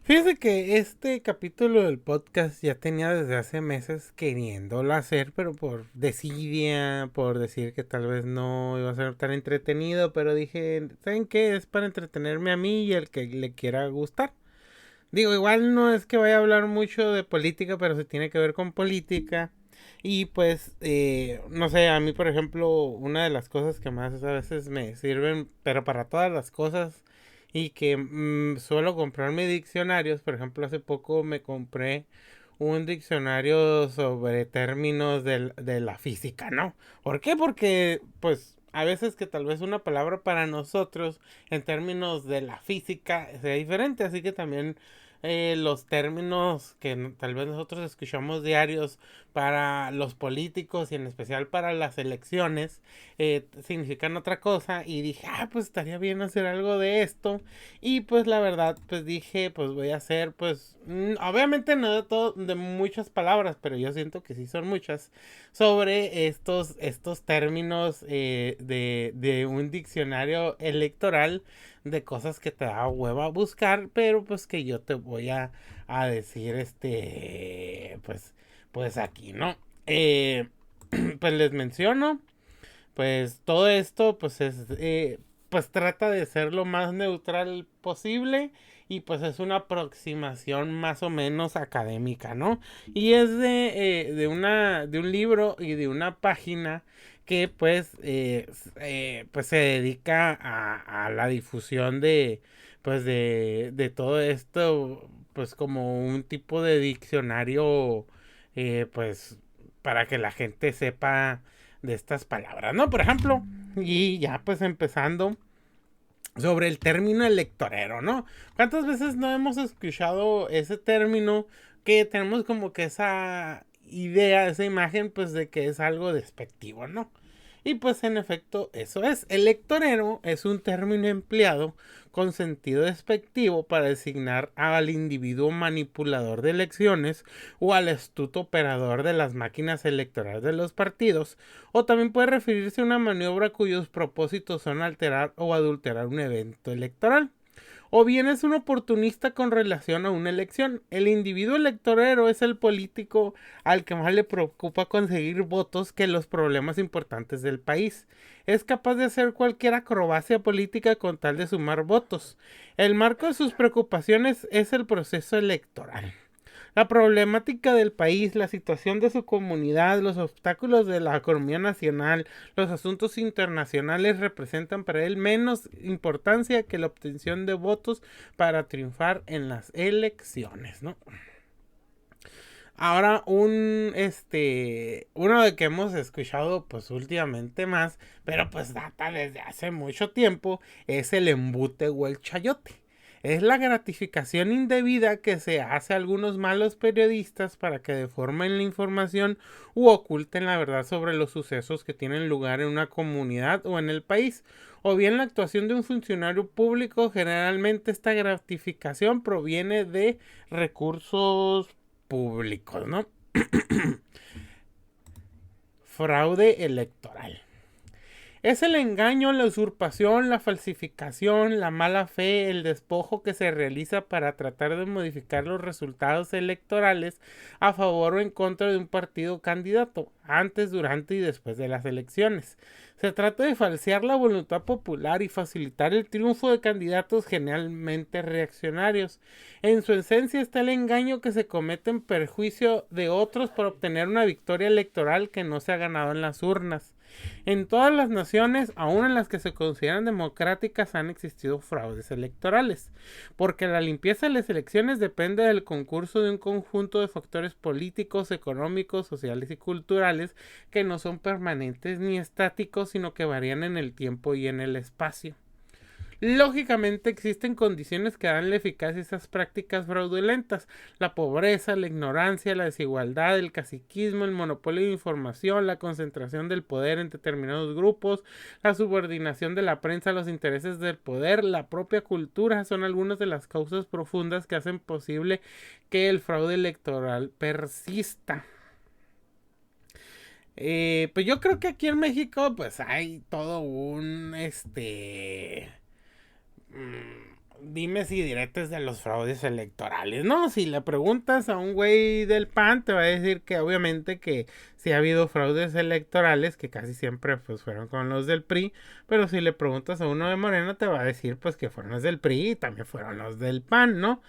Fíjese que este capítulo del podcast ya tenía desde hace meses queriéndolo hacer, pero por desidia, por decir que tal vez no iba a ser tan entretenido, pero dije, ¿saben qué? Es para entretenerme a mí y el que le quiera gustar. Digo, igual no es que vaya a hablar mucho de política, pero se tiene que ver con política. Y pues, no sé, a mí por ejemplo, una de las cosas que más a veces me sirven, pero para todas las cosas, y que suelo comprarme diccionarios, por ejemplo, hace poco me compré un diccionario sobre términos de la física, ¿no? ¿Por qué? Porque, pues, a veces que tal vez una palabra para nosotros en términos de la física sea diferente, así que también los términos que tal vez nosotros escuchamos diarios para los políticos y en especial para las elecciones significan otra cosa y dije, pues estaría bien hacer algo de esto y pues la verdad pues dije, pues voy a hacer pues obviamente no de todo, de muchas palabras, pero yo siento que sí son muchas sobre estos términos de un diccionario electoral de cosas que te da hueva buscar, pero pues que yo te voy a decir, pues aquí, ¿no? Eh, pues les menciono, pues todo esto, pues trata de ser lo más neutral posible y pues es una aproximación más o menos académica, ¿no? Y es de un libro y de una página que pues se dedica a la difusión de todo esto, pues como un tipo de diccionario, pues para que la gente sepa de estas palabras, ¿no? Por ejemplo, y ya pues empezando sobre el término electorero, ¿no? ¿Cuántas veces no hemos escuchado ese término que tenemos como que esa idea, esa imagen, pues de que es algo despectivo, ¿no? Y pues en efecto eso es. Electorero es un término empleado con sentido despectivo para designar al individuo manipulador de elecciones o al astuto operador de las máquinas electorales de los partidos, o también puede referirse a una maniobra cuyos propósitos son alterar o adulterar un evento electoral. O bien es un oportunista con relación a una elección. El individuo electorero es el político al que más le preocupa conseguir votos que los problemas importantes del país. Es capaz de hacer cualquier acrobacia política con tal de sumar votos. El marco de sus preocupaciones es el proceso electoral. La problemática del país, la situación de su comunidad, los obstáculos de la economía nacional, los asuntos internacionales representan para él menos importancia que la obtención de votos para triunfar en las elecciones, ¿no? Ahora uno de que hemos escuchado pues últimamente más, pero pues data desde hace mucho tiempo, es el embute o el chayote. Es la gratificación indebida que se hace a algunos malos periodistas para que deformen la información u oculten la verdad sobre los sucesos que tienen lugar en una comunidad o en el país. O bien la actuación de un funcionario público, generalmente esta gratificación proviene de recursos públicos, ¿no? Fraude electoral. Es el engaño, la usurpación, la falsificación, la mala fe, el despojo que se realiza para tratar de modificar los resultados electorales a favor o en contra de un partido candidato, antes, durante y después de las elecciones. Se trata de falsear la voluntad popular y facilitar el triunfo de candidatos generalmente reaccionarios. En su esencia está el engaño que se comete en perjuicio de otros para obtener una victoria electoral que no se ha ganado en las urnas. En todas las naciones, aun en las que se consideran democráticas, han existido fraudes electorales, porque la limpieza de las elecciones depende del concurso de un conjunto de factores políticos, económicos, sociales y culturales que no son permanentes ni estáticos, sino que varían en el tiempo y en el espacio. Lógicamente existen condiciones que dan la eficacia a esas prácticas fraudulentas: la pobreza, la ignorancia, la desigualdad, el caciquismo, el monopolio de información, la concentración del poder en determinados grupos, la subordinación de la prensa a los intereses del poder, la propia cultura son algunas de las causas profundas que hacen posible que el fraude electoral persista. Pues yo creo que aquí en México pues hay todo un dime si diretes de los fraudes electorales, ¿no? Si le preguntas a un güey del PAN, te va a decir que obviamente que sí ha habido fraudes electorales, que casi siempre pues fueron con los del PRI, pero si le preguntas a uno de Morena, te va a decir pues que fueron los del PRI y también fueron los del PAN, ¿no?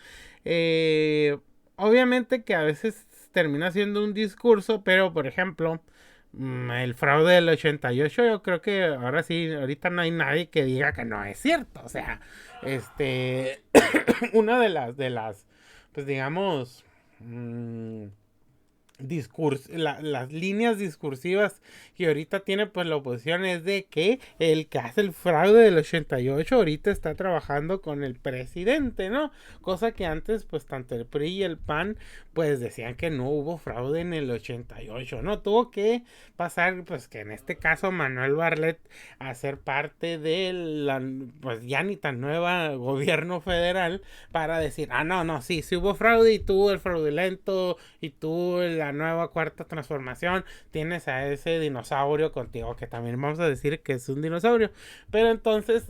Obviamente que a veces termina siendo un discurso, pero por ejemplo, el fraude del 88, yo creo que ahora sí, ahorita no hay nadie que diga que no es cierto. O sea, una de las, pues digamos, las líneas discursivas que ahorita tiene pues la oposición es de que el que hace el fraude del 88 ahorita está trabajando con el presidente, ¿no? Cosa que antes pues tanto el PRI y el PAN pues decían que no hubo fraude en el 88, ¿no? Tuvo que pasar pues que en este caso Manuel Bartlett a ser parte de la pues ya ni tan nueva gobierno federal para decir, no, sí hubo fraude y tú el fraudulento y tú la nueva cuarta transformación tienes a ese dinosaurio contigo, que también vamos a decir que es un dinosaurio, pero entonces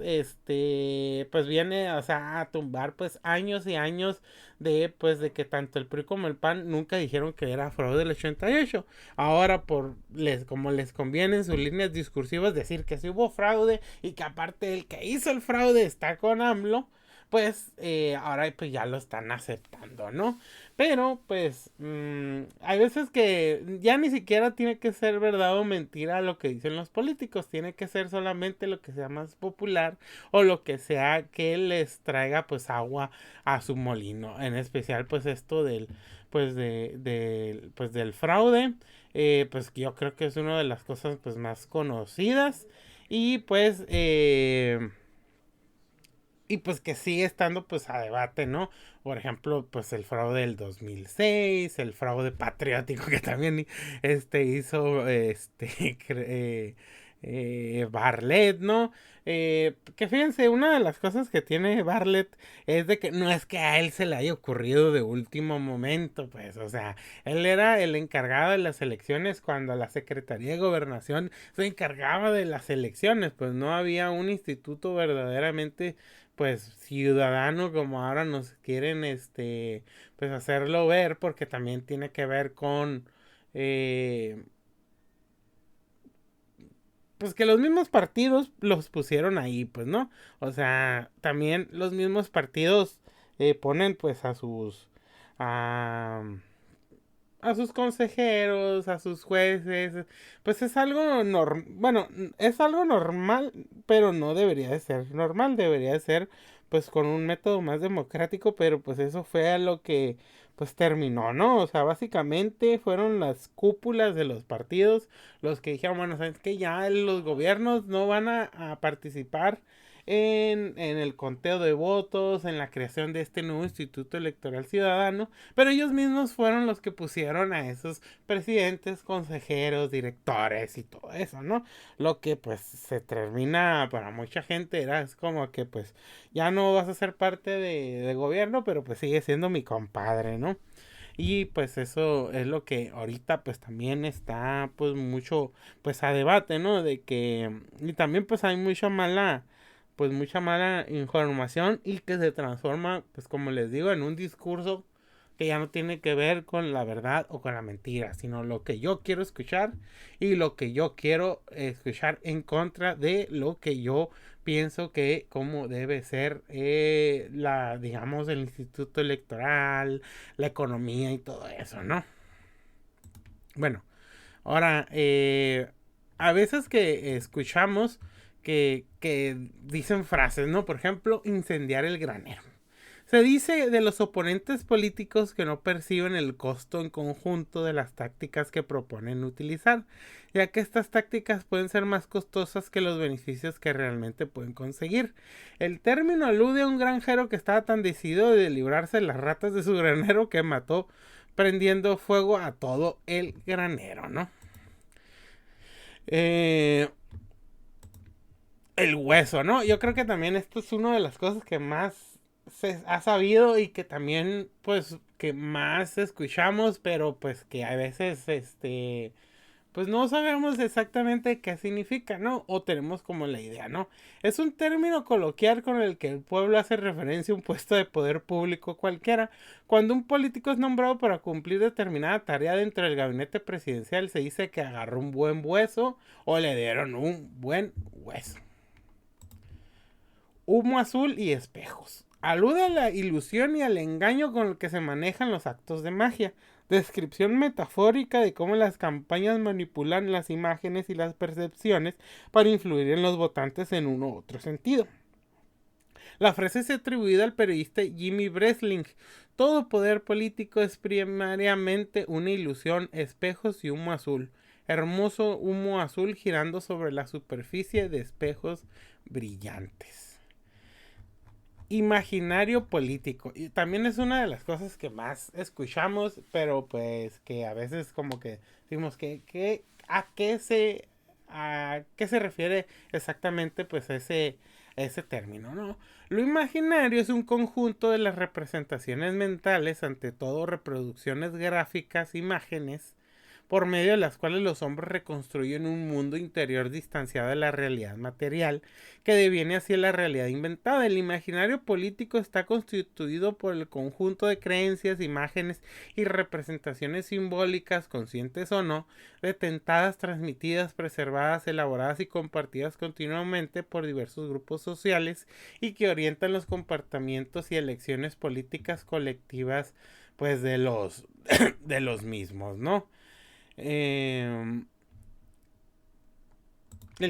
pues viene, o sea, a tumbar pues años y años de que tanto el PRI como el PAN nunca dijeron que era fraude del 88. Ahora como les conviene en sus líneas discursivas decir que sí hubo fraude y que aparte el que hizo el fraude está con AMLO, pues ahora pues ya lo están aceptando, ¿no? Pero pues hay veces que ya ni siquiera tiene que ser verdad o mentira lo que dicen los políticos, tiene que ser solamente lo que sea más popular o lo que sea que les traiga pues agua a su molino, en especial pues esto pues del fraude, pues yo creo que es una de las cosas pues más conocidas y pues que sigue estando pues a debate, ¿no? Por ejemplo, pues el fraude del 2006, el fraude patriótico que también hizo Bartlett, ¿no? Que fíjense, una de las cosas que tiene Bartlett es de que no es que a él se le haya ocurrido de último momento, pues, o sea, él era el encargado de las elecciones cuando la Secretaría de Gobernación se encargaba de las elecciones, pues no había un instituto verdaderamente pues ciudadano como ahora nos quieren pues hacerlo ver, porque también tiene que ver con pues que los mismos partidos los pusieron ahí, pues, ¿no? O sea, también los mismos partidos ponen pues a, a sus consejeros, a sus jueces, pues es algo bueno, es algo normal, pero no debería de ser normal, debería de ser pues con un método más democrático, pero pues eso fue a lo que pues terminó, ¿no? O sea, básicamente fueron las cúpulas de los partidos los que dijeron, bueno, sabes que ya los gobiernos no van a participar en el conteo de votos, en la creación de este nuevo Instituto Electoral Ciudadano, pero ellos mismos fueron los que pusieron a esos presidentes, consejeros, directores y todo eso, ¿no? Lo que pues se termina para mucha gente era es como que pues ya no vas a ser parte de gobierno, pero pues sigue siendo mi compadre, ¿no? Y pues eso es lo que ahorita pues también está pues mucho pues a debate, ¿no? De que y también pues hay mucha mala información y que se transforma pues como les digo en un discurso que ya no tiene que ver con la verdad o con la mentira, sino lo que yo quiero escuchar y lo que yo quiero escuchar en contra de lo que yo pienso que como debe ser digamos, el instituto electoral, la economía y todo eso, ¿no? Bueno, ahora, a veces que escuchamos que dicen frases, ¿no? Por ejemplo, incendiar el granero. Se dice de los oponentes políticos que no perciben el costo en conjunto de las tácticas que proponen utilizar, ya que estas tácticas pueden ser más costosas que los beneficios que realmente pueden conseguir. El término alude a un granjero que estaba tan decidido de librarse de las ratas de su granero que mató prendiendo fuego a todo el granero, ¿no? El hueso, ¿no? Yo creo que también esto es una de las cosas que más se ha sabido y que también, pues, que más escuchamos, pero pues que a veces, pues no sabemos exactamente qué significa, ¿no? O tenemos como la idea, ¿no? Es un término coloquial con el que el pueblo hace referencia a un puesto de poder público cualquiera. Cuando un político es nombrado para cumplir determinada tarea dentro del gabinete presidencial, se dice que agarró un buen hueso o le dieron un buen hueso. Humo azul y espejos. Alude a la ilusión y al engaño con el que se manejan los actos de magia. Descripción metafórica de cómo las campañas manipulan las imágenes y las percepciones para influir en los votantes en uno u otro sentido. La frase es atribuida al periodista Jimmy Breslin. Todo poder político es primariamente una ilusión, espejos y humo azul. Hermoso humo azul girando sobre la superficie de espejos brillantes. Imaginario político. Y también es una de las cosas que más escuchamos, pero pues que a veces como que decimos que a qué se refiere exactamente pues ese término, ¿no? Lo imaginario es un conjunto de las representaciones mentales, ante todo reproducciones gráficas, imágenes, por medio de las cuales los hombres reconstruyen un mundo interior distanciado de la realidad material, que deviene así la realidad inventada. El imaginario político está constituido por el conjunto de creencias, imágenes y representaciones simbólicas, conscientes o no, detentadas, transmitidas, preservadas, elaboradas y compartidas continuamente por diversos grupos sociales y que orientan los comportamientos y elecciones políticas colectivas pues de los de los mismos, ¿no? El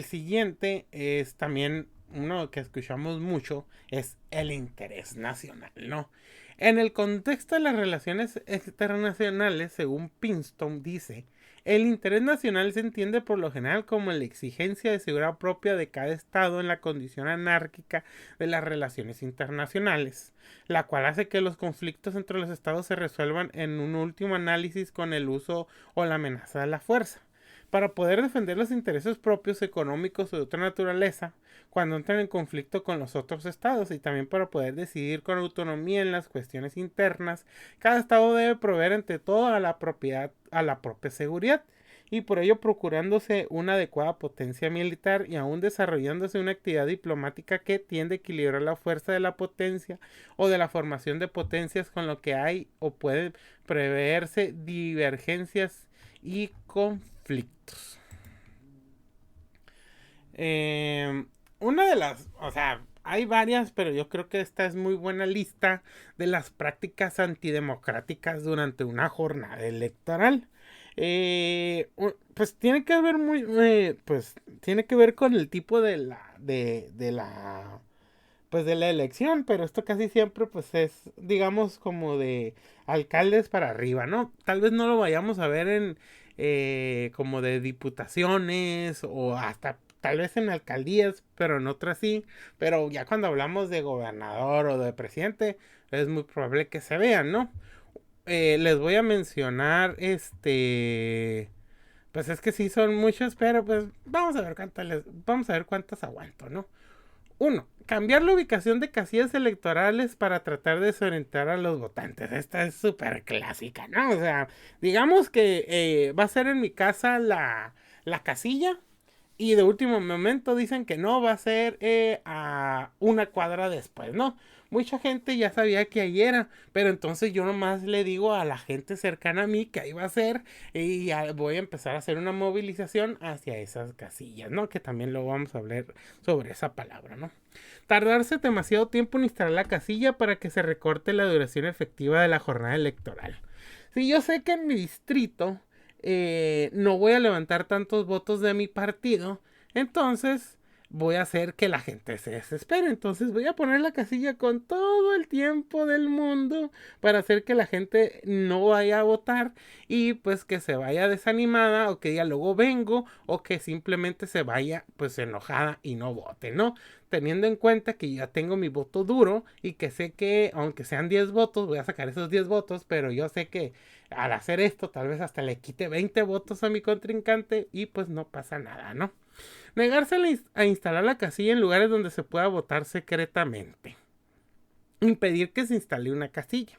siguiente es también uno que escuchamos mucho, es el interés nacional, ¿no? En el contexto de las relaciones internacionales, según Pinston dice, el interés nacional se entiende por lo general como la exigencia de seguridad propia de cada Estado en la condición anárquica de las relaciones internacionales, la cual hace que los conflictos entre los Estados se resuelvan en un último análisis con el uso o la amenaza de la fuerza para poder defender los intereses propios, económicos o de otra naturaleza cuando entran en conflicto con los otros estados, y también para poder decidir con autonomía en las cuestiones internas. Cada estado debe proveer ante todo a la propia seguridad, y por ello procurándose una adecuada potencia militar y aún desarrollándose una actividad diplomática que tiende a equilibrar la fuerza de la potencia o de la formación de potencias, con lo que hay o pueden preverse divergencias y conflictos. Una de las, o sea, hay varias, pero yo creo que esta es muy buena lista de las prácticas antidemocráticas durante una jornada electoral. Pues tiene que ver pues tiene que ver con el tipo pues de la elección, pero esto casi siempre pues es, digamos, como de alcaldes para arriba, ¿no? Tal vez no lo vayamos a ver en como de diputaciones o hasta tal vez en alcaldías, pero en otras sí. Pero ya cuando hablamos de gobernador o de presidente, es muy probable que se vean, ¿no? Les voy a mencionar pues es que sí son muchos, pero pues vamos a ver cuántas aguanto, ¿no? Uno, cambiar la ubicación de casillas electorales para tratar de desorientar a los votantes. Esta es súper clásica, ¿no? O sea, digamos que va a ser en mi casa la casilla y de último momento dicen que no, va a ser a una cuadra después, ¿no? Mucha gente ya sabía que ahí era, pero entonces yo nomás le digo a la gente cercana a mí que ahí va a ser y ya voy a empezar a hacer una movilización hacia esas casillas, ¿no? Que también luego vamos a hablar sobre esa palabra, ¿no? Tardarse demasiado tiempo en instalar la casilla para que se recorte la duración efectiva de la jornada electoral. Sí, yo sé que en mi distrito no voy a levantar tantos votos de mi partido, entonces voy a hacer que la gente se desespere. Entonces voy a poner la casilla con todo el tiempo del mundo para hacer que la gente no vaya a votar y pues que se vaya desanimada o que ya luego vengo o que simplemente se vaya pues enojada y no vote, ¿no? Teniendo en cuenta que ya tengo mi voto duro y que sé que aunque sean 10 votos, voy a sacar esos 10 votos, pero yo sé que al hacer esto tal vez hasta le quite 20 votos a mi contrincante y pues no pasa nada, ¿no? Negarse a instalar la casilla en lugares donde se pueda votar secretamente. Impedir que se instale una casilla.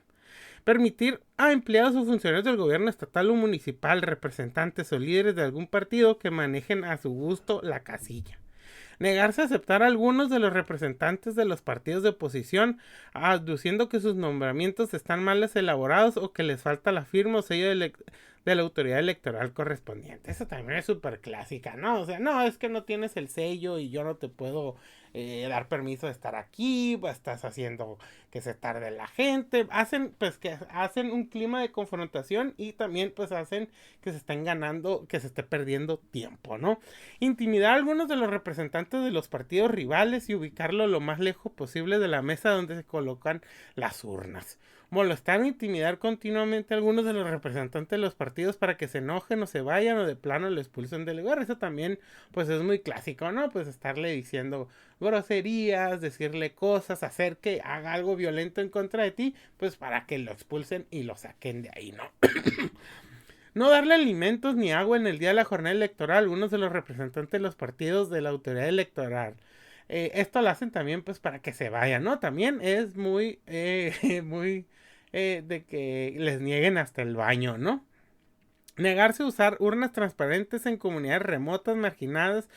Permitir a empleados o funcionarios del gobierno estatal o municipal, representantes o líderes de algún partido que manejen a su gusto la casilla. Negarse a aceptar a algunos de los representantes de los partidos de oposición, aduciendo que sus nombramientos están mal elaborados o que les falta la firma o sello de la autoridad electoral correspondiente. Eso también es súper clásica, ¿no? O sea, no, es que no tienes el sello y yo no te puedo dar permiso de estar aquí, pues estás haciendo que se tarde la gente. Hacen, pues, que hacen un clima de confrontación y también, pues, hacen que se estén ganando, que se esté perdiendo tiempo, ¿no? Intimidar a algunos de los representantes de los partidos rivales y ubicarlo lo más lejos posible de la mesa donde se colocan las urnas. Molestar e intimidar continuamente a algunos de los representantes de los partidos para que se enojen o se vayan o de plano lo expulsen del lugar. Eso también, pues, es muy clásico, ¿no? Pues estarle diciendo groserías, decirle cosas, hacer que haga algo violento en contra de ti, pues para que lo expulsen y lo saquen de ahí, ¿no? No darle alimentos ni agua en el día de la jornada electoral a algunos de los representantes de los partidos de la autoridad electoral. Esto lo hacen también, pues, para que se vayan, ¿no? También es muy, muy de que les nieguen hasta el baño, ¿no? Negarse a usar urnas transparentes en comunidades remotas, marginadas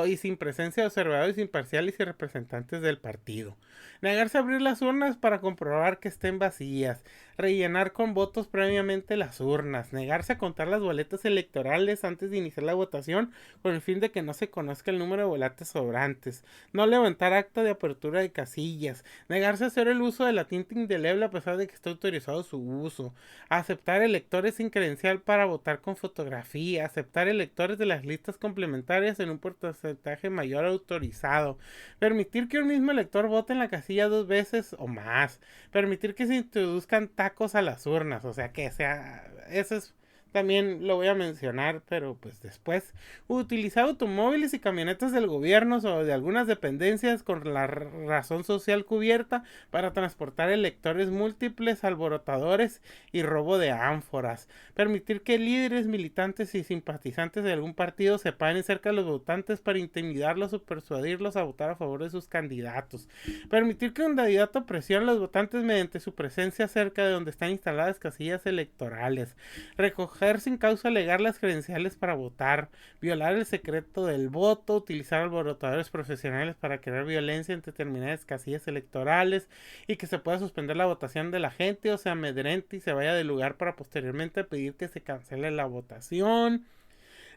y sin presencia de observadores imparciales y representantes del partido. Negarse a abrir las urnas para comprobar que estén vacías. Rellenar con votos previamente las urnas. Negarse a contar las boletas electorales antes de iniciar la votación con el fin de que no se conozca el número de boletas sobrantes. No levantar acta de apertura de casillas. Negarse a hacer el uso de la tinta indeleble a pesar de que está autorizado su uso. Aceptar electores sin credencial para votar con fotografía, aceptar electores de las listas complementarias en un porcentaje mayor autorizado, permitir que un mismo elector vote en la casilla 2 veces o más, permitir que se introduzcan tacos a las urnas, o sea que sea, eso es también lo voy a mencionar, pero pues después. Utilizar automóviles y camionetas del gobierno o de algunas dependencias con la razón social cubierta para transportar electores múltiples, alborotadores y robo de ánforas. Permitir que líderes, militantes y simpatizantes de algún partido se paren cerca de los votantes para intimidarlos o persuadirlos a votar a favor de sus candidatos. Permitir que un candidato presione a los votantes mediante su presencia cerca de donde están instaladas casillas electorales. Recoger sin causa legal las credenciales para votar, violar el secreto del voto, utilizar alborotadores profesionales para crear violencia en determinadas casillas electorales y que se pueda suspender la votación de la gente o se amedrente y se vaya del lugar para posteriormente pedir que se cancele la votación.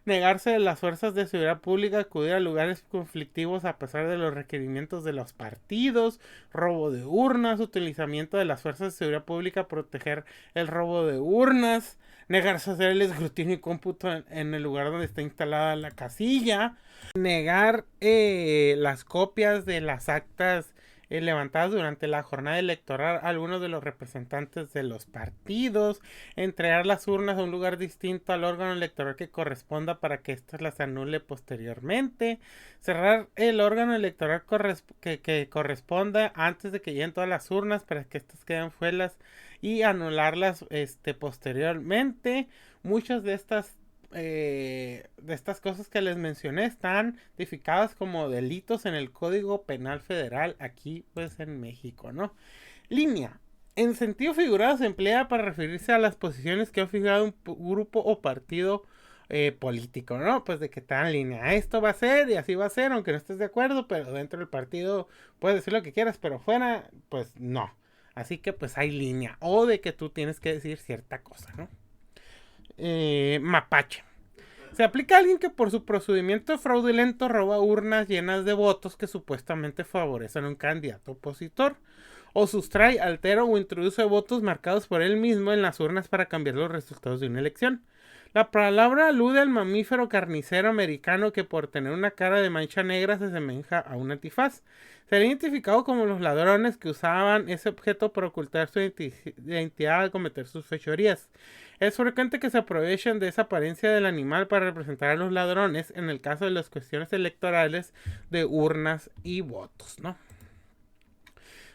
Negarse de las fuerzas de seguridad pública a acudir a lugares conflictivos a pesar de los requerimientos de los partidos, robo de urnas, utilizamiento de las fuerzas de seguridad pública a proteger el robo de urnas, negarse a hacer el escrutinio y cómputo en el lugar donde está instalada la casilla, negar las copias de las actas levantadas durante la jornada electoral a algunos de los representantes de los partidos, entregar las urnas a un lugar distinto al órgano electoral que corresponda para que éstas las anule posteriormente, cerrar el órgano electoral que corresponda antes de que lleguen todas las urnas para que éstas queden fueras y anularlas posteriormente. Muchas de estas cosas que les mencioné están tipificadas como delitos en el Código Penal Federal aquí pues en México, ¿no? Línea. En sentido figurado se emplea para referirse a las posiciones que ha fijado un grupo o partido político, ¿no? Pues de que está en línea. Esto va a ser y así va a ser, aunque no estés de acuerdo, pero dentro del partido puedes decir lo que quieras, pero fuera, pues no. Así que pues hay línea. O de que tú tienes que decir cierta cosa, ¿no? Mapache. Se aplica a alguien que por su procedimiento fraudulento roba urnas llenas de votos que supuestamente favorecen a un candidato opositor. O sustrae, altera o introduce votos marcados por él mismo en las urnas para cambiar los resultados de una elección. La palabra alude al mamífero carnicero americano que por tener una cara de mancha negra se asemeja a un antifaz. Será identificado como los ladrones que usaban ese objeto para ocultar su identidad al cometer sus fechorías. Es frecuente que se aprovechen de esa apariencia del animal para representar a los ladrones en el caso de las cuestiones electorales de urnas y votos, ¿no?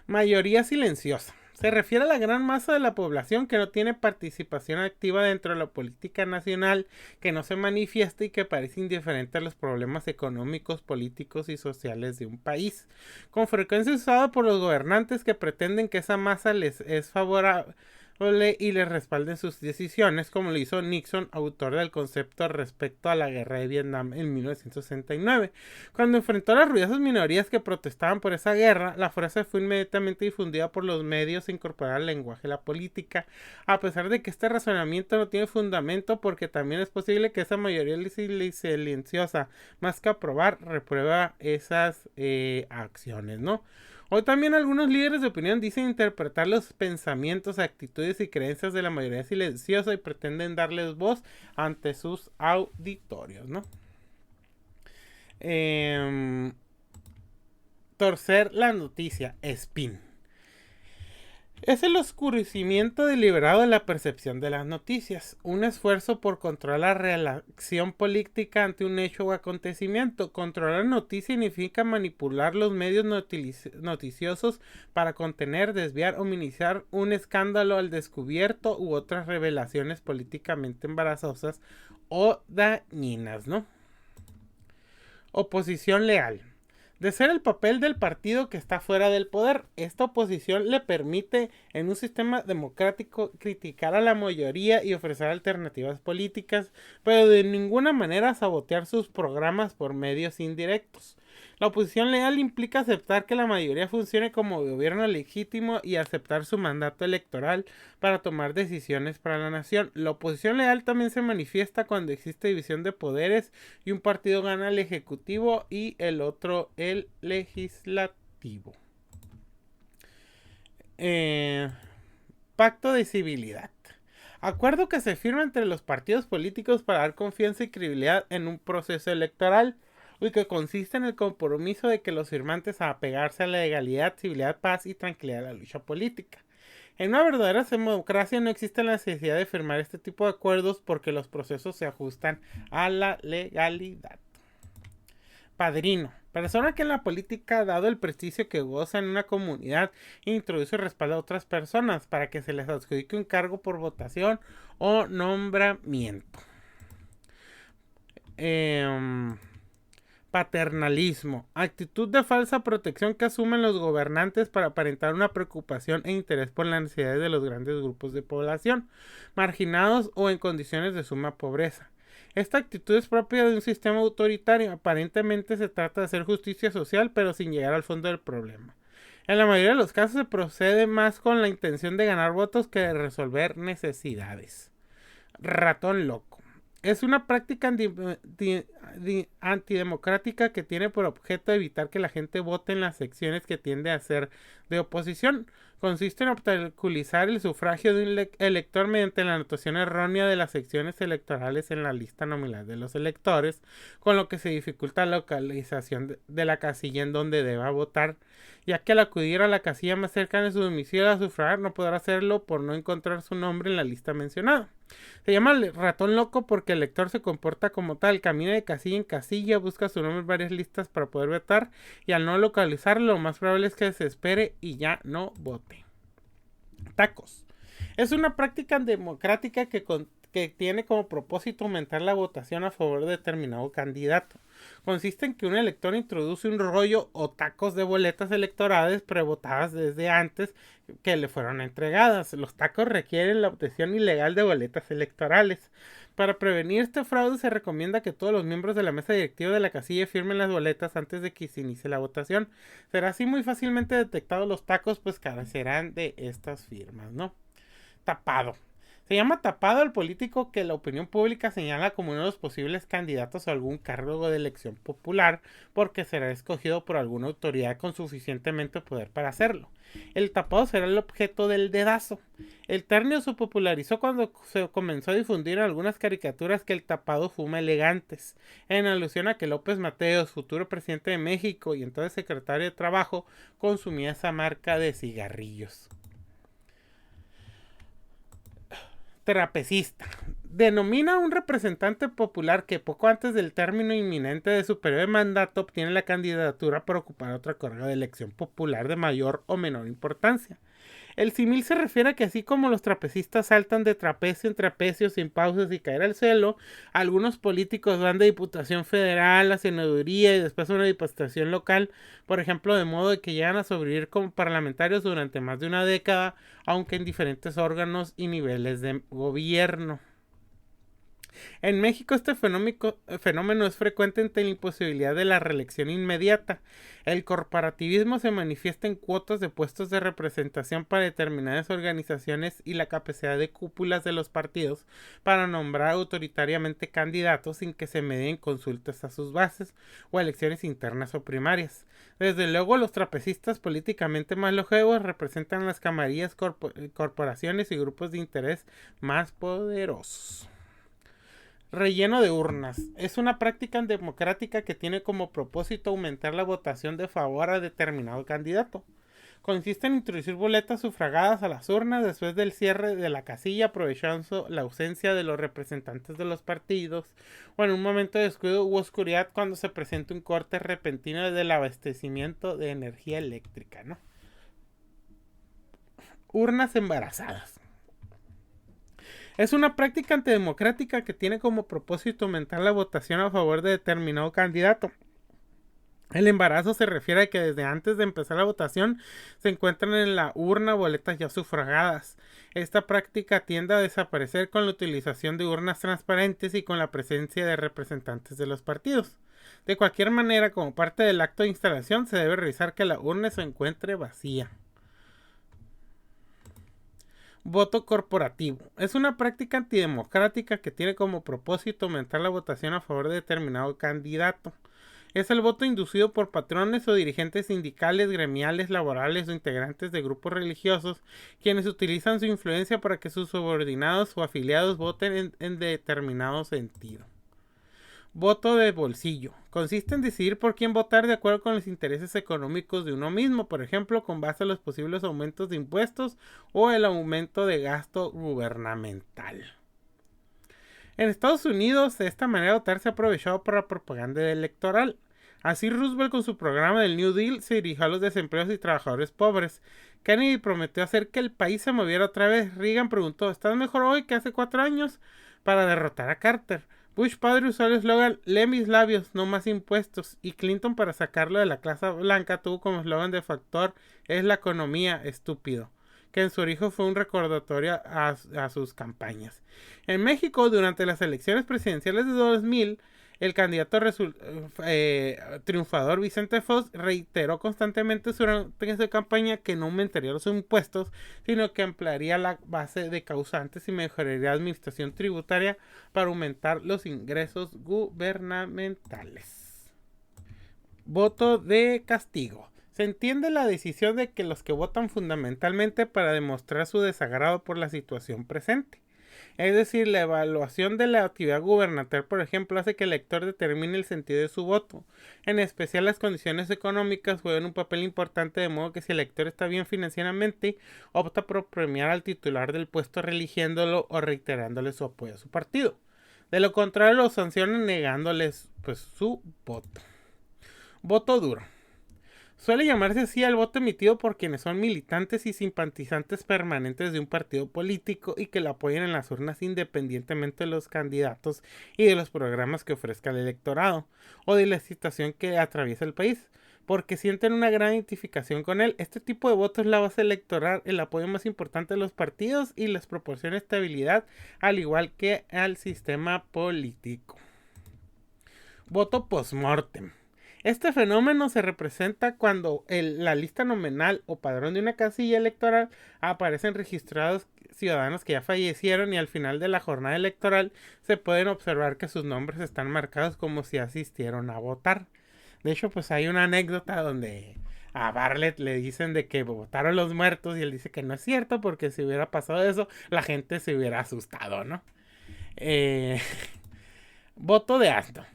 Mayoría silenciosa. Se refiere a la gran masa de la población que no tiene participación activa dentro de la política nacional, que no se manifiesta y que parece indiferente a los problemas económicos, políticos y sociales de un país. Con frecuencia usado por los gobernantes que pretenden que esa masa les es y le respalden sus decisiones, como lo hizo Nixon, autor del concepto respecto a la guerra de Vietnam en 1969. Cuando enfrentó a las ruidosas minorías que protestaban por esa guerra, la frase fue inmediatamente difundida por los medios e incorporada al lenguaje de la política, a pesar de que este razonamiento no tiene fundamento, porque también es posible que esa mayoría silenciosa, más que aprobar, reprueba esas acciones, ¿no? Hoy también algunos líderes de opinión dicen interpretar los pensamientos, actitudes y creencias de la mayoría silenciosa y pretenden darles voz ante sus auditorios, ¿no? Torcer la noticia, spin. Es el oscurecimiento deliberado de la percepción de las noticias, un esfuerzo por controlar la reacción política ante un hecho o acontecimiento. Controlar noticia significa manipular los medios noticiosos para contener, desviar o minimizar un escándalo al descubierto u otras revelaciones políticamente embarazosas o dañinas, ¿no? Oposición leal. De ser el papel del partido que está fuera del poder. Esta oposición le permite, en un sistema democrático, criticar a la mayoría y ofrecer alternativas políticas, pero de ninguna manera sabotear sus programas por medios indirectos. La oposición leal implica aceptar que la mayoría funcione como gobierno legítimo y aceptar su mandato electoral para tomar decisiones para la nación. La oposición leal también se manifiesta cuando existe división de poderes y un partido gana el ejecutivo y el otro el legislativo. Pacto de civilidad. Acuerdo que se firma entre los partidos políticos para dar confianza y credibilidad en un proceso electoral, y que consiste en el compromiso de que los firmantes a apegarse a la legalidad, civilidad, paz y tranquilidad de la lucha política. En una verdadera democracia no existe la necesidad de firmar este tipo de acuerdos porque los procesos se ajustan a la legalidad. Padrino. Persona que en la política ha dado el prestigio que goza en una comunidad e introduce y respalda a otras personas para que se les adjudique un cargo por votación o nombramiento. Paternalismo. Actitud de falsa protección que asumen los gobernantes para aparentar una preocupación e interés por las necesidades de los grandes grupos de población, marginados o en condiciones de suma pobreza. Esta actitud es propia de un sistema autoritario. Aparentemente se trata de hacer justicia social, pero sin llegar al fondo del problema. En la mayoría de los casos se procede más con la intención de ganar votos que de resolver necesidades. Ratón loco. Es una práctica antidemocrática que tiene por objeto evitar que la gente vote en las secciones que tiende a ser de oposición. Consiste en obstaculizar el sufragio de un elector mediante la anotación errónea de las secciones electorales en la lista nominal de los electores, con lo que se dificulta la localización de la casilla en donde deba votar, ya que al acudir a la casilla más cercana de su domicilio a sufragar no podrá hacerlo por no encontrar su nombre en la lista mencionada. Se llama ratón loco porque el elector se comporta como tal, camina de casilla en casilla, busca su nombre en varias listas para poder votar y al no localizarlo lo más probable es que se espere y ya no vote. Tacos. Es una práctica democrática que tiene como propósito aumentar la votación a favor de determinado candidato. Consiste en que un elector introduce un rollo o tacos de boletas electorales prevotadas desde antes que le fueron entregadas. Los tacos requieren la obtención ilegal de boletas electorales. Para prevenir este fraude se recomienda que todos los miembros de la mesa directiva de la casilla firmen las boletas antes de que se inicie la votación. Será así muy fácilmente detectados los tacos, pues carecerán de estas firmas, ¿no? Tapado. Se llama tapado al político que la opinión pública señala como uno de los posibles candidatos a algún cargo de elección popular porque será escogido por alguna autoridad con suficientemente poder para hacerlo. El tapado será el objeto del dedazo. El término se popularizó cuando se comenzó a difundir en algunas caricaturas que el tapado fuma elegantes, en alusión a que López Mateos, futuro presidente de México y entonces secretario de Trabajo, consumía esa marca de cigarrillos. Trapecista. Denomina a un representante popular que poco antes del término inminente de su periodo de mandato obtiene la candidatura para ocupar otra cargo de elección popular de mayor o menor importancia. El símil se refiere a que así como los trapecistas saltan de trapecio en trapecio sin pausas y caer al suelo, algunos políticos van de diputación federal a senaduría y después a una diputación local, por ejemplo, de modo de que llegan a sobrevivir como parlamentarios durante más de una década, aunque en diferentes órganos y niveles de gobierno. En México este fenómeno es frecuente ante la imposibilidad de la reelección inmediata. El corporativismo se manifiesta en cuotas de puestos de representación para determinadas organizaciones y la capacidad de cúpulas de los partidos para nombrar autoritariamente candidatos sin que se medien consultas a sus bases o elecciones internas o primarias. Desde luego los trapecistas políticamente más longevos representan las camarillas, corporaciones y grupos de interés más poderosos. Relleno de urnas. Es una práctica democrática que tiene como propósito aumentar la votación de favor a determinado candidato. Consiste en introducir boletas sufragadas a las urnas después del cierre de la casilla, aprovechando la ausencia de los representantes de los partidos, o en un momento de descuido u oscuridad cuando se presenta un corte repentino del abastecimiento de energía eléctrica, ¿no? Urnas embarazadas. Es una práctica antidemocrática que tiene como propósito aumentar la votación a favor de determinado candidato. El embarazo se refiere a que desde antes de empezar la votación se encuentran en la urna boletas ya sufragadas. Esta práctica tiende a desaparecer con la utilización de urnas transparentes y con la presencia de representantes de los partidos. De cualquier manera, como parte del acto de instalación, se debe revisar que la urna se encuentre vacía. Voto corporativo. Es una práctica antidemocrática que tiene como propósito aumentar la votación a favor de determinado candidato. Es el voto inducido por patrones o dirigentes sindicales, gremiales, laborales o integrantes de grupos religiosos, quienes utilizan su influencia para que sus subordinados o afiliados voten en determinado sentido. Voto de bolsillo. Consiste en decidir por quién votar de acuerdo con los intereses económicos de uno mismo, por ejemplo, con base a los posibles aumentos de impuestos o el aumento de gasto gubernamental. En Estados Unidos, de esta manera votar se ha aprovechado para la propaganda electoral. Así Roosevelt con su programa del New Deal se dirigió a los desempleados y trabajadores pobres. Kennedy prometió hacer que el país se moviera otra vez. Reagan preguntó, ¿estás mejor hoy que hace 4 años? Para derrotar a Carter. Bush padre usó el eslogan lee mis labios, no más impuestos, y Clinton para sacarlo de la clase blanca tuvo como eslogan de factor es la economía, estúpido, que en su origen fue un recordatorio a sus campañas. En México, durante las elecciones presidenciales de 2000, el candidato triunfador Vicente Fox reiteró constantemente durante su campaña que no aumentaría los impuestos, sino que ampliaría la base de causantes y mejoraría la administración tributaria para aumentar los ingresos gubernamentales. Voto de castigo. Se entiende la decisión de que los que votan fundamentalmente para demostrar su desagrado por la situación presente. Es decir, la evaluación de la actividad gubernamental, por ejemplo, hace que el elector determine el sentido de su voto. En especial, las condiciones económicas juegan un papel importante, de modo que si el elector está bien financieramente, opta por premiar al titular del puesto religiéndolo o reiterándole su apoyo a su partido. De lo contrario, lo sancionan negándoles su voto. Voto duro. Suele llamarse así al voto emitido por quienes son militantes y simpatizantes permanentes de un partido político y que lo apoyan en las urnas independientemente de los candidatos y de los programas que ofrezca el electorado o de la situación que atraviesa el país, porque sienten una gran identificación con él. Este tipo de voto es la base electoral, el apoyo más importante de los partidos y les proporciona estabilidad, al igual que al sistema político. Voto post-mortem. Este fenómeno se representa cuando la lista nominal o padrón de una casilla electoral aparecen registrados ciudadanos que ya fallecieron y al final de la jornada electoral se pueden observar que sus nombres están marcados como si asistieron a votar. De hecho, pues hay una anécdota donde a Bartlett le dicen de que votaron los muertos y él dice que no es cierto porque si hubiera pasado eso, la gente se hubiera asustado, ¿no? Voto de asno.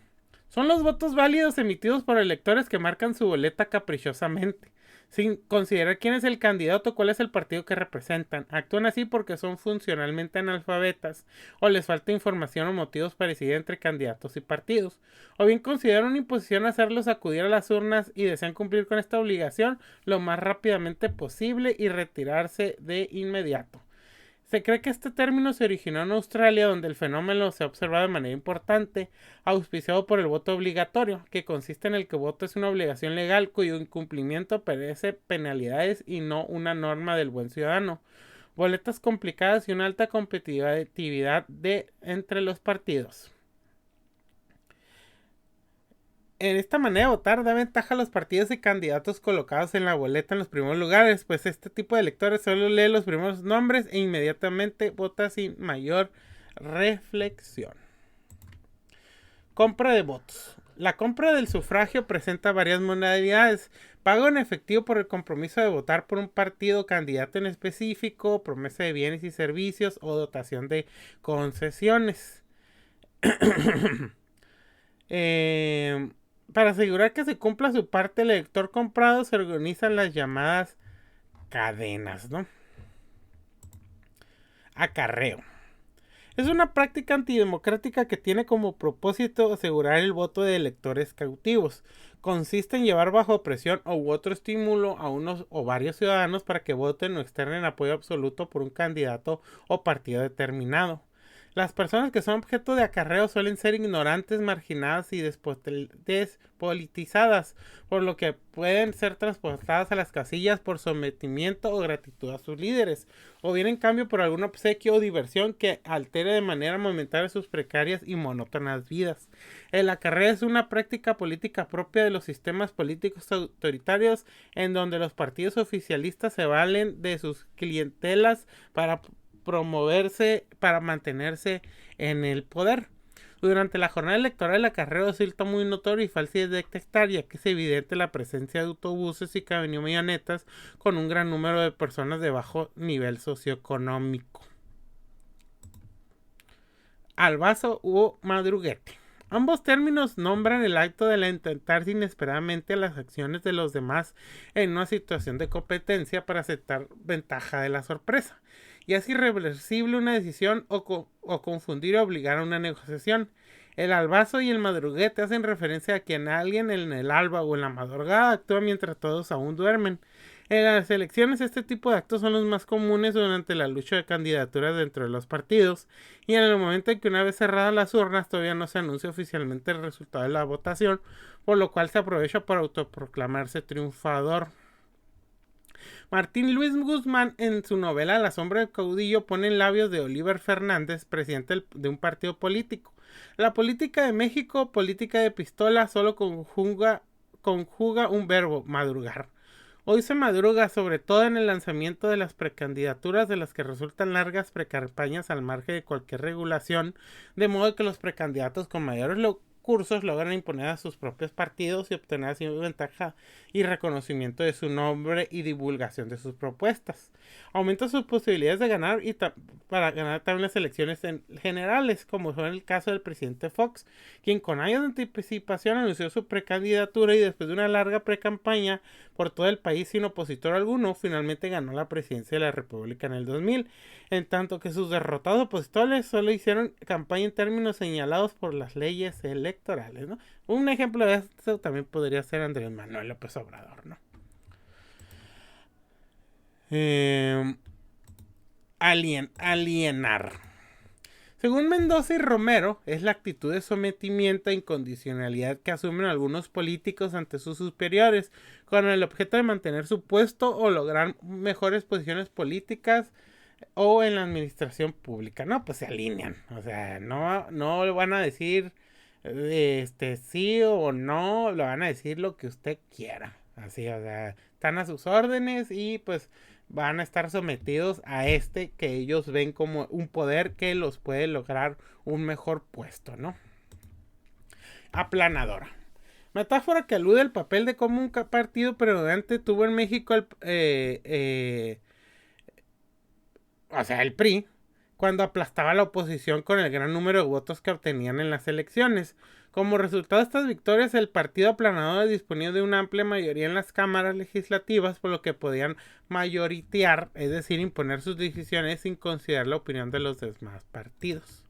Son los votos válidos emitidos por electores que marcan su boleta caprichosamente. sin considerar quién es el candidato o cuál es el partido que representan. Actúan así porque son funcionalmente analfabetas, o les falta información o motivos para decidir entre candidatos y partidos, o bien consideran una imposición hacerlos acudir a las urnas y desean cumplir con esta obligación lo más rápidamente posible y retirarse de inmediato. Se cree que este término se originó en Australia, donde el fenómeno se ha observado de manera importante, auspiciado por el voto obligatorio, que consiste en el que el voto es una obligación legal cuyo incumplimiento merece penalidades y no una norma del buen ciudadano. Boletas complicadas y una alta competitividad entre los partidos. En esta manera de votar da ventaja a los partidos y candidatos colocados en la boleta en los primeros lugares, pues este tipo de electores solo lee los primeros nombres e inmediatamente vota sin mayor reflexión. Compra de votos. La compra del sufragio presenta varias modalidades: pago en efectivo por el compromiso de votar por un partido o candidato en específico, promesa de bienes y servicios o dotación de concesiones. Para asegurar que se cumpla su parte el elector comprado, se organizan las llamadas cadenas, ¿no? Acarreo. Es una práctica antidemocrática que tiene como propósito asegurar el voto de electores cautivos. Consiste en llevar bajo presión u otro estímulo a unos o varios ciudadanos para que voten o externen apoyo absoluto por un candidato o partido determinado. Las personas que son objeto de acarreo suelen ser ignorantes, marginadas y despolitizadas, por lo que pueden ser transportadas a las casillas por sometimiento o gratitud a sus líderes, o bien en cambio por algún obsequio o diversión que altere de manera momentánea sus precarias y monótonas vidas. El acarreo es una práctica política propia de los sistemas políticos autoritarios, en donde los partidos oficialistas se valen de sus clientelas para mantenerse en el poder. Durante la jornada electoral el acarreo resulta muy notorio y fácil de detectar, ya que es evidente la presencia de autobuses y camionetas con un gran número de personas de bajo nivel socioeconómico. Albazo u madruguete. Ambos términos nombran el acto de intentarse inesperadamente las acciones de los demás en una situación de competencia para aceptar ventaja de la sorpresa. Y es irreversible una decisión o confundir o obligar a una negociación. El albazo y el madruguete hacen referencia a que alguien en el alba o en la madrugada actúa mientras todos aún duermen. En las elecciones este tipo de actos son los más comunes durante la lucha de candidaturas dentro de los partidos, y en el momento en que una vez cerradas las urnas todavía no se anuncia oficialmente el resultado de la votación, por lo cual se aprovecha para autoproclamarse triunfador. Martín Luis Guzmán, en su novela La sombra del caudillo, pone en labios de Oliver Fernández, presidente de un partido político: la política de México, política de pistola, solo conjuga un verbo: madrugar. Hoy se madruga, sobre todo en el lanzamiento de las precandidaturas, de las que resultan largas precampañas al margen de cualquier regulación, de modo que los precandidatos con mayores cursos logran imponer a sus propios partidos y obtener así ventaja y reconocimiento de su nombre y divulgación de sus propuestas. Aumenta sus posibilidades de ganar y para ganar también las elecciones generales, como fue en el caso del presidente Fox, quien con años de anticipación anunció su precandidatura y después de una larga precampaña por todo el país sin opositor alguno, finalmente ganó la presidencia de la República en el 2000, en tanto que sus derrotados opositores solo hicieron campaña en términos señalados por las leyes electorales, ¿no? Un ejemplo de esto también podría ser Andrés Manuel López Obrador, ¿no? Alienar. Según Mendoza y Romero, es la actitud de sometimiento e incondicionalidad que asumen algunos políticos ante sus superiores, con el objeto de mantener su puesto o lograr mejores posiciones políticas o en la administración pública. No, pues se alinean. O sea, no le van a decir sí o no, le van a decir lo que usted quiera. Así, o sea, están a sus órdenes y pues van a estar sometidos a que ellos ven como un poder que los puede lograr un mejor puesto, ¿no? Aplanadora. Metáfora que alude al papel de cómo un partido predominante tuvo en México el PRI, cuando aplastaba a la oposición con el gran número de votos que obtenían en las elecciones. Como resultado de estas victorias, el partido aplanador disponía de una amplia mayoría en las cámaras legislativas, por lo que podían mayoritear, es decir, imponer sus decisiones sin considerar la opinión de los demás partidos.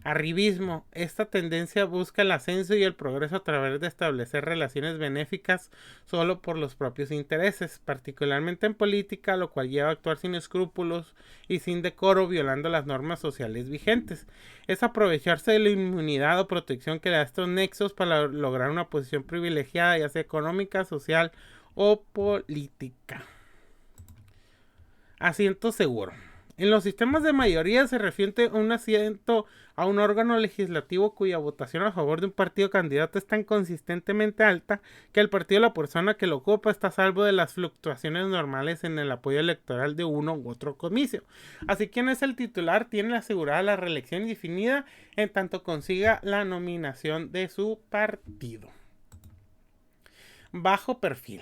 Arribismo. Esta tendencia busca el ascenso y el progreso a través de establecer relaciones benéficas solo por los propios intereses, particularmente en política, lo cual lleva a actuar sin escrúpulos y sin decoro, violando las normas sociales vigentes. Es aprovecharse de la inmunidad o protección que da estos nexos para lograr una posición privilegiada, ya sea económica, social o política. Asiento seguro. En los sistemas de mayoría se refiere a un asiento a un órgano legislativo cuya votación a favor de un partido candidato es tan consistentemente alta que el partido de la persona que lo ocupa está a salvo de las fluctuaciones normales en el apoyo electoral de uno u otro comicio. Así que quien es el titular tiene asegurada la reelección indefinida en tanto consiga la nominación de su partido. Bajo perfil.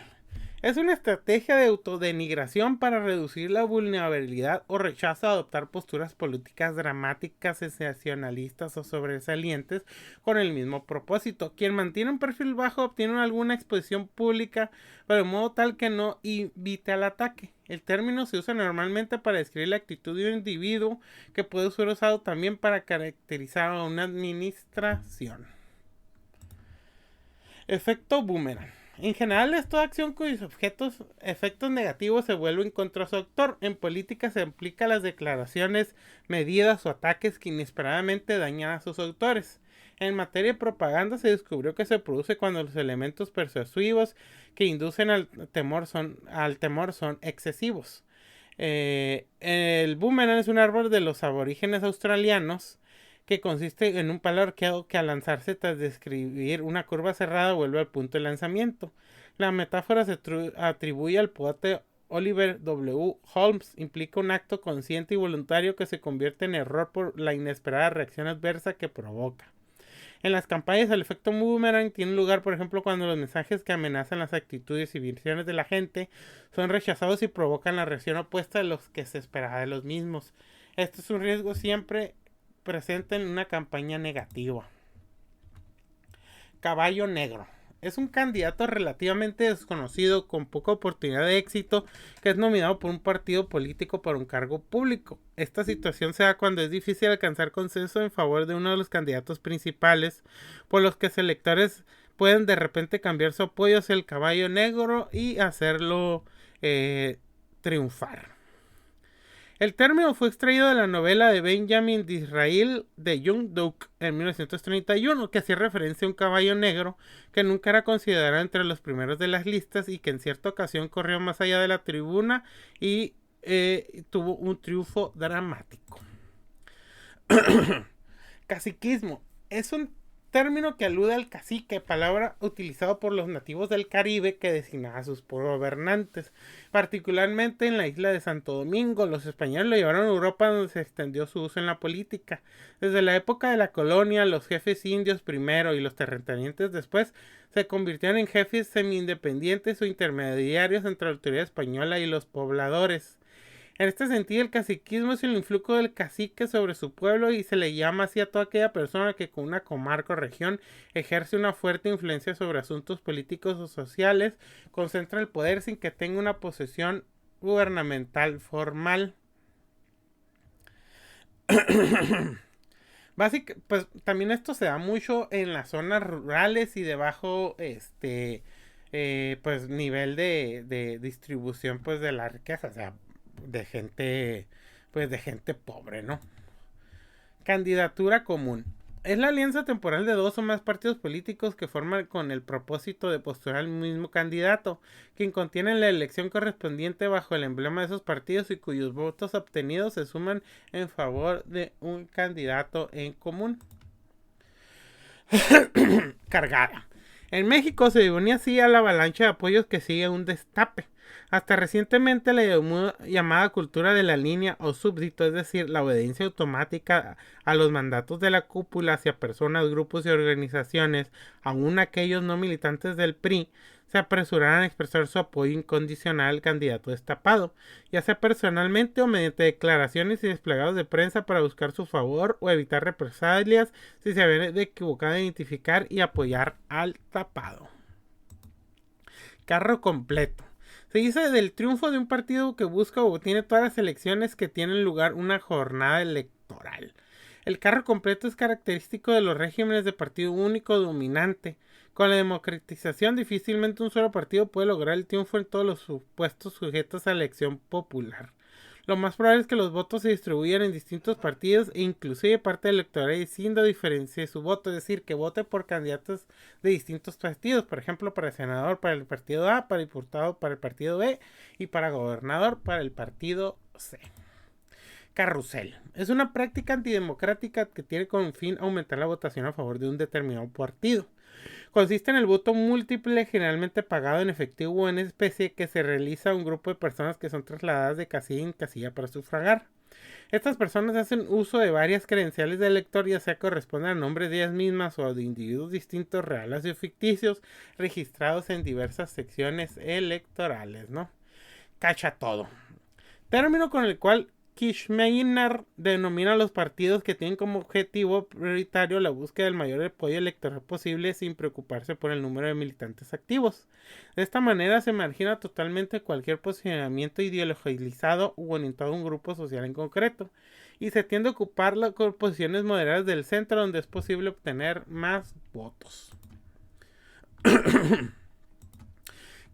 Es una estrategia de autodenigración para reducir la vulnerabilidad o rechazo a adoptar posturas políticas dramáticas, sensacionalistas o sobresalientes con el mismo propósito. Quien mantiene un perfil bajo obtiene alguna exposición pública, pero de modo tal que no invite al ataque. El término se usa normalmente para describir la actitud de un individuo, que puede ser usado también para caracterizar a una administración. Efecto boomerang. En general es toda acción cuyos efectos negativos se vuelven contra su autor. En política se aplica las declaraciones, medidas o ataques que inesperadamente dañan a sus autores. En materia de propaganda se descubrió que se produce cuando los elementos persuasivos que inducen al temor son excesivos. El boomerang es un árbol de los aborígenes australianos que consiste en un palo arqueado que al lanzarse tras describir una curva cerrada vuelve al punto de lanzamiento. La metáfora se atribuye al poeta Oliver W. Holmes. Implica un acto consciente y voluntario que se convierte en error por la inesperada reacción adversa que provoca. En las campañas el efecto boomerang tiene lugar, por ejemplo, cuando los mensajes que amenazan las actitudes y visiones de la gente son rechazados y provocan la reacción opuesta de los que se esperaba de los mismos. Esto es un riesgo siempre presente en una campaña negativa. Caballo negro. Es un candidato relativamente desconocido con poca oportunidad de éxito que es nominado por un partido político para un cargo público. Esta situación se da cuando es difícil alcanzar consenso en favor de uno de los candidatos principales, por los que los electores pueden de repente cambiar su apoyo hacia el caballo negro y hacerlo triunfar. El término fue extraído de la novela de Benjamin Disraeli de Young Duke en 1931, que hacía referencia a un caballo negro que nunca era considerado entre los primeros de las listas y que en cierta ocasión corrió más allá de la tribuna y tuvo un triunfo dramático. Caciquismo. Es un término que alude al cacique, palabra utilizada por los nativos del Caribe que designaba a sus gobernantes. Particularmente en la isla de Santo Domingo, los españoles lo llevaron a Europa, donde se extendió su uso en la política. Desde la época de la colonia, los jefes indios primero y los terratenientes después se convirtieron en jefes semi-independientes o intermediarios entre la autoridad española y los pobladores. En este sentido, el caciquismo es el influjo del cacique sobre su pueblo y se le llama así a toda aquella persona que con una comarca o región ejerce una fuerte influencia sobre asuntos políticos o sociales, concentra el poder sin que tenga una posesión gubernamental formal. Pues también esto se da mucho en las zonas rurales y de bajo pues nivel de distribución pues de la riqueza, o sea, de gente pobre, ¿no? Candidatura común. Es la alianza temporal de dos o más partidos políticos que forman con el propósito de postular al mismo candidato, quien contiene la elección correspondiente bajo el emblema de esos partidos y cuyos votos obtenidos se suman en favor de un candidato en común. Cargada. En México se deponía así a la avalancha de apoyos que sigue un destape. Hasta recientemente la llamada cultura de la línea o súbdito, es decir, la obediencia automática a los mandatos de la cúpula hacia personas, grupos y organizaciones, aun aquellos no militantes del PRI, se apresuraron a expresar su apoyo incondicional al candidato destapado, ya sea personalmente o mediante declaraciones y desplegados de prensa para buscar su favor o evitar represalias si se habían equivocado en identificar y apoyar al tapado. Carro completo. Se dice del triunfo de un partido que busca o tiene todas las elecciones que tienen lugar una jornada electoral. El carro completo es característico de los regímenes de partido único dominante. Con la democratización difícilmente un solo partido puede lograr el triunfo en todos los supuestos sujetos a elección popular. Lo más probable es que los votos se distribuyan en distintos partidos e inclusive parte del electorado distinto diferencie su voto, es decir, que vote por candidatos de distintos partidos, por ejemplo, para senador para el partido A, para diputado para el partido B y para gobernador para el partido C. Carrusel. Es una práctica antidemocrática que tiene como fin aumentar la votación a favor de un determinado partido. Consiste en el voto múltiple, generalmente pagado en efectivo o en especie, que se realiza a un grupo de personas que son trasladadas de casilla en casilla para sufragar. Estas personas hacen uso de varias credenciales de elector, ya sea corresponden a nombres de ellas mismas o de individuos distintos, reales o ficticios, registrados en diversas secciones electorales, ¿no? Cacha todo. Término con el cual Kirchner denomina a los partidos que tienen como objetivo prioritario la búsqueda del mayor apoyo electoral posible sin preocuparse por el número de militantes activos. De esta manera se margina totalmente cualquier posicionamiento ideologizado u orientado a un grupo social en concreto, y se tiende a ocupar las posiciones moderadas del centro donde es posible obtener más votos.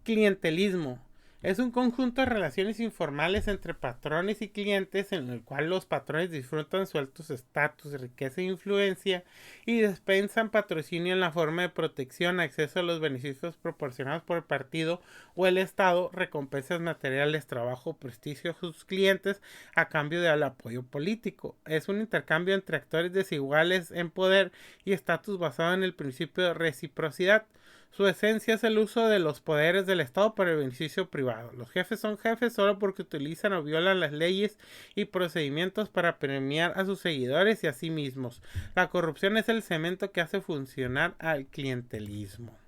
Clientelismo. Es un conjunto de relaciones informales entre patrones y clientes en el cual los patrones disfrutan su alto estatus, riqueza e influencia y dispensan patrocinio en la forma de protección, acceso a los beneficios proporcionados por el partido o el Estado, recompensas materiales, trabajo, prestigio a sus clientes a cambio del apoyo político. Es un intercambio entre actores desiguales en poder y estatus basado en el principio de reciprocidad. Su esencia es el uso de los poderes del Estado para el beneficio privado. Los jefes son jefes solo porque utilizan o violan las leyes y procedimientos para premiar a sus seguidores y a sí mismos. La corrupción es el cemento que hace funcionar al clientelismo.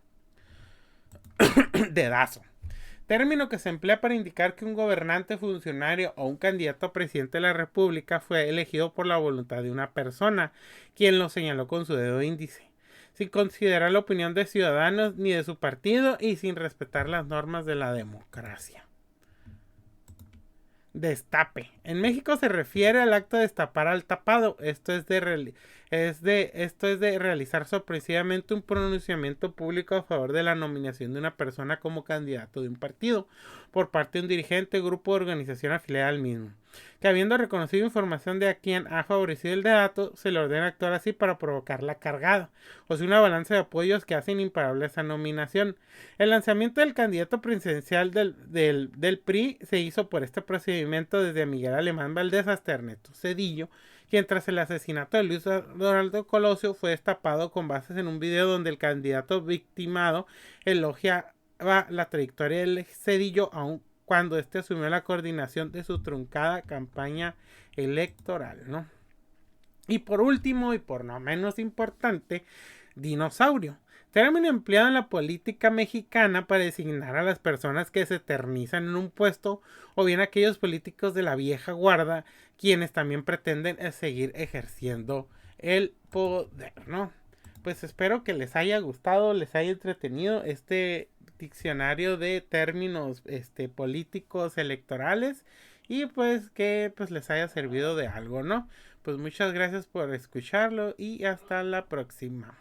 Dedazo. Término que se emplea para indicar que un gobernante, funcionario o un candidato a presidente de la República fue elegido por la voluntad de una persona, quien lo señaló con su dedo índice, sin considerar la opinión de ciudadanos ni de su partido y sin respetar las normas de la democracia. Destape. En México se refiere al acto de destapar al tapado. Esto es de realizar sorpresivamente un pronunciamiento público a favor de la nominación de una persona como candidato de un partido por parte de un dirigente, grupo o organización afiliada al mismo, que habiendo reconocido información de a quien ha favorecido el dato, se le ordena actuar así para provocar la cargada, o sea, una balanza de apoyos que hacen imparable esa nominación. El lanzamiento del candidato presidencial del PRI se hizo por este procedimiento desde Miguel Alemán Valdés hasta Ernesto Zedillo, quien tras el asesinato de Luis Donaldo Colosio fue destapado con bases en un video donde el candidato victimado elogiaba la trayectoria del Zedillo aún cuando este asumió la coordinación de su truncada campaña electoral, ¿no? Y por último, y por no menos importante, dinosaurio. Término empleado en la política mexicana para designar a las personas que se eternizan en un puesto o bien aquellos políticos de la vieja guarda quienes también pretenden seguir ejerciendo el poder, ¿no? Pues espero que les haya gustado, les haya entretenido este diccionario de términos políticos electorales y pues que pues les haya servido de algo, ¿no? Pues muchas gracias por escucharlo y hasta la próxima.